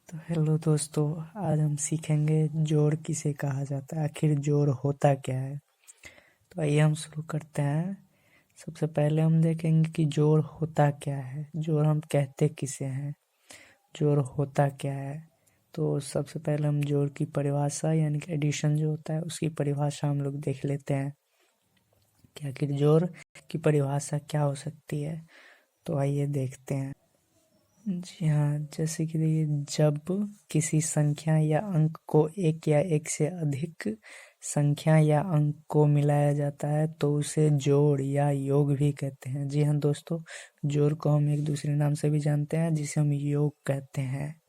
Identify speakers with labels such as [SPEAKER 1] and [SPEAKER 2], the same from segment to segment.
[SPEAKER 1] तो हेलो दोस्तों, आज हम सीखेंगे जोड़ किसे कहा जाता है, आखिर जोड़ होता क्या है। तो आइए हम शुरू करते हैं। सबसे पहले हम देखेंगे कि जोड़ होता क्या है, जोड़ हम कहते किसे हैं, जोड़ होता क्या है। तो सबसे पहले हम जोड़ की परिभाषा यानी कि एडिशन जो होता है उसकी परिभाषा हम लोग देख लेते हैं कि आखिर जोड़ की परिभाषा क्या हो सकती है। तो आइए देखते हैं। जी हाँ, जैसे कि देखिए, जब किसी संख्या या अंक को एक या एक से अधिक संख्या या अंक को मिलाया जाता है तो उसे जोड़ या योग भी कहते हैं। जी हाँ दोस्तों, जोड़ को हम एक दूसरे नाम से भी जानते हैं जिसे हम योग कहते हैं।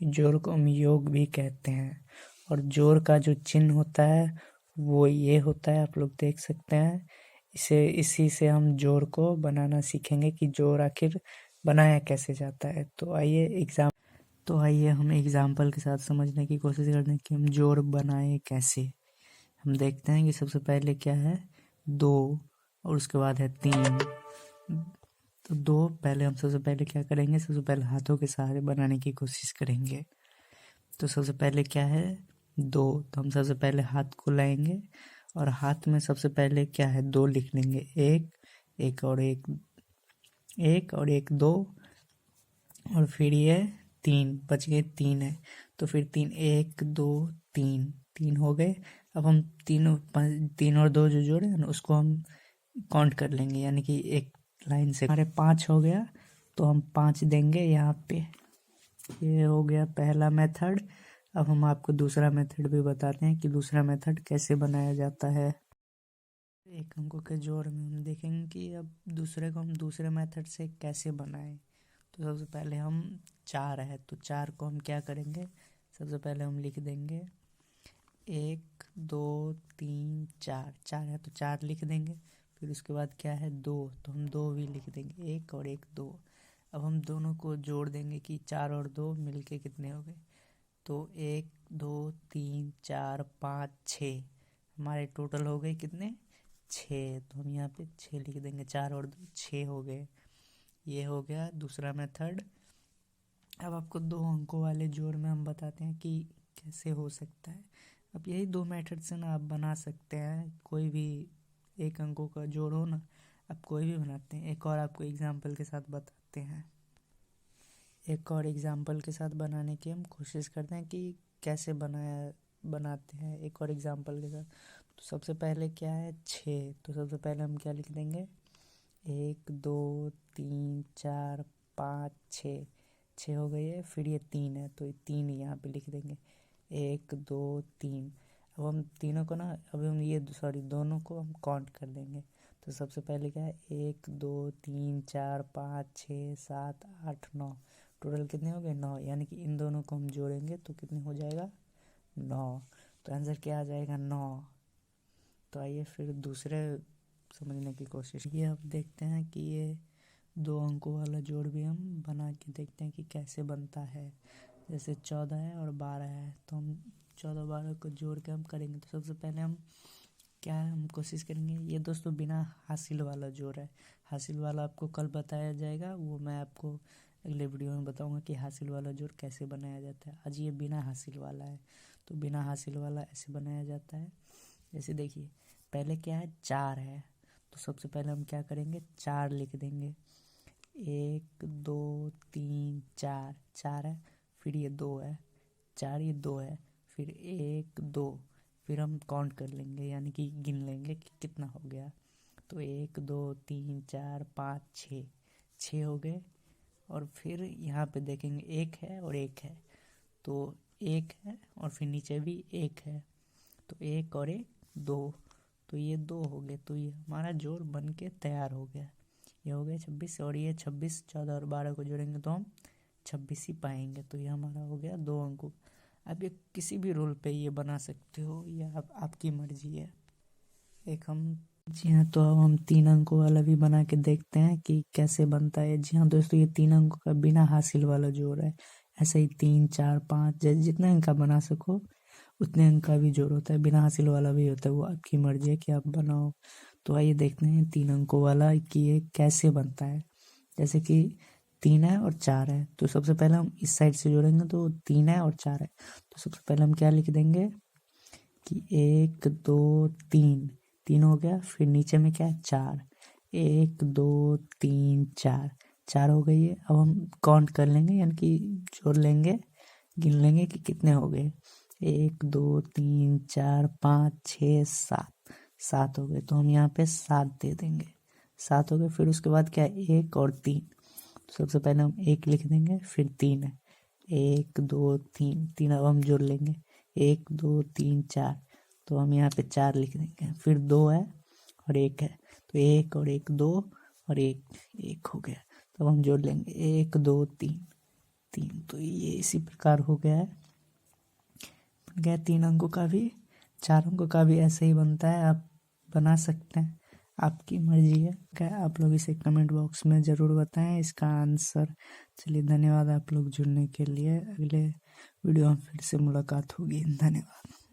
[SPEAKER 1] जोड़ को हम योग भी कहते हैं। और जोड़ का जो चिन्ह होता है वो ये होता है, आप लोग देख सकते हैं। इसी से हम जोड़ को बनाना सीखेंगे कि जोड़ आखिर बनाया कैसे जाता है। तो आइए हम एग्जाम्पल के साथ समझने की कोशिश करते हैं कि हम जोड़ बनाए कैसे। हम देखते हैं कि सबसे पहले क्या है, 2 और उसके बाद है 3। तो 2 पहले हम सबसे पहले क्या करेंगे, सबसे पहले हाथों के सहारे बनाने की कोशिश करेंगे। तो सबसे पहले क्या है, 2। तो हम सबसे पहले हाथ को लाएंगे और हाथ में सबसे पहले क्या है, 2 लिख लेंगे। एक एक और एक 2 और फिर ये 3 बच गए, 3 है तो फिर 3 1 2 3 3 हो गए। अब हम तीनों 3 और 2 जो जोड़े हैं ना उसको हम काउंट कर लेंगे, यानी कि एक लाइन से हमारे 5 हो गया तो हम 5 देंगे यहाँ पे। ये हो गया पहला मेथड। अब हम आपको दूसरा मेथड भी बताते हैं कि दूसरा मेथड कैसे बनाया जाता है। एक अंकों के जोड़ में हम देखेंगे कि अब दूसरे को हम दूसरे मेथड से कैसे बनाएं। तो सबसे पहले हम 4 है तो 4 को हम क्या करेंगे, सबसे पहले हम लिख देंगे 1 2 3 4। 4 है तो 4 लिख देंगे। फिर उसके बाद क्या है, 2 तो हम 2 भी लिख देंगे, 1 और 1 2। अब हम दोनों को जोड़ देंगे कि 4 और 2 मिलके कितने हो गए। तो 1 2 3 4 5 6 हमारे टोटल हो गए कितने, 6। तो हम यहाँ पे 6 लिख देंगे, 4 और 2 6 हो गए। ये हो गया दूसरा मेथड। अब आपको 2 अंकों वाले जोड़ में हम बताते हैं कि कैसे हो सकता है। अब यही 2 मेथड से ना आप बना सकते हैं, कोई भी एक अंकों का जोड़ हो ना, आप कोई भी बनाते हैं। एक और आपको एग्जाम्पल के साथ बताते हैं, एक और एग्जाम्पल के साथ बनाने की हम कोशिश करते हैं कि कैसे बनाते हैं एक और एग्जाम्पल के साथ। तो सबसे पहले क्या है, 6। तो सबसे पहले हम क्या लिख देंगे, 1 2 3 4 5 6। 6 हो गई है। फिर ये 3 है तो ये 3 यहाँ पे लिख देंगे, 1 2 3। अब हम तीनों को ना, अब हम ये दोनों को हम काउंट कर देंगे। तो सबसे पहले क्या है, 1 2 3 4 5 6 7 8 9। टोटल कितने हो गए, 9। यानी कि इन दोनों को हम जोड़ेंगे तो कितने हो जाएगा, 9। तो आंसर क्या आ जाएगा, 9। तो आइए फिर दूसरे समझने की कोशिश ये अब देखते हैं कि ये 2 अंकों वाला जोड़ भी हम बना के देखते हैं कि कैसे बनता है। जैसे 14 है और 12 है तो हम 14 12 को जोड़ के हम करेंगे। तो सबसे पहले हम क्या है, हम कोशिश करेंगे, ये दोस्तों बिना हासिल वाला जोड़ है। हासिल वाला आपको कल बताया जाएगा, वो मैं आपको अगले वीडियो में बताऊंगा कि हासिल वाला जोड़ कैसे बनाया जाता है। आज ये बिना हासिल वाला है तो बिना हासिल वाला ऐसे बनाया जाता है। जैसे देखिए, पहले क्या है, 4 है तो सबसे पहले हम क्या करेंगे, 4 लिख देंगे। 1 2 3 4 4 है। फिर ये 2 है, 4 ये 2 है। फिर 1 2, फिर हम काउंट कर लेंगे यानी कि गिन लेंगे कि कितना हो गया। तो 1 2 3 4 5 6 6 हो गए। और फिर यहाँ पे देखेंगे 1 है और 1 है तो 1 है और फिर नीचे भी 1 है तो 1 और 1 2। तो ये 2 हो गए तो ये हमारा जोड़ बन के तैयार हो गया। ये हो गया 26 और ये 26, 14 और 12 को जोड़ेंगे तो हम 26 ही पाएंगे। तो ये हमारा हो गया 2 अंकों। आप ये किसी भी रोल पे ये बना सकते हो, या आपकी मर्जी है। एक हम जी हाँ, तो अब हम 3 अंकों वाला भी बना के देखते हैं कि कैसे बनता है। जी हाँ दोस्तों, ये 3 अंकों का बिना हासिल वाला जोड़ है। ऐसे ही 3 4 5 जैसे जितने अंक का बना सको उतने अंक का भी जोड़ होता है, बिना हासिल वाला भी होता है, वो आपकी मर्जी है कि आप बनाओ। तो आइए देखते हैं 3 अंकों वाला कि ये कैसे बनता है। जैसे कि 3 है और 4 है। तो सबसे पहले हम इस साइड से जोड़ेंगे तो 3 है और 4 है। तो सबसे पहले हम क्या लिख देंगे कि 1 2 3, 3 हो गया। फिर नीचे में क्या है 4, 1 2 3 4, 4 हो गई है। अब हम काउंट कर लेंगे यानी कि जोड़ लेंगे, गिन लेंगे कि कितने हो गए। 1 2 3 4 5 6 7, 7 हो गए। तो हम यहाँ पे 7 दे देंगे, 7 हो गए। फिर उसके बाद क्या है 1 और 3। तो सबसे पहले हम 1 लिख देंगे, फिर 3 है, 1 2 3, 3 अब हम जोड़ लेंगे 1 2 3 4। तो हम यहाँ पे 4 लिख देंगे। फिर 2 है और 1 है, तो 1 और 1 2 और 1 1 हो गया। तो हम जोड़ लेंगे 1 2 3 3। तो ये इसी प्रकार हो गया है, बन गया 3 अंकों का भी। 4 अंकों का भी ऐसे ही बनता है, आप बना सकते हैं, आपकी मर्जी है। क्या आप लोग इसे कमेंट बॉक्स में ज़रूर बताएं इसका आंसर। चलिए धन्यवाद आप लोग जुड़ने के लिए। अगले वीडियो में फिर से मुलाकात होगी। धन्यवाद।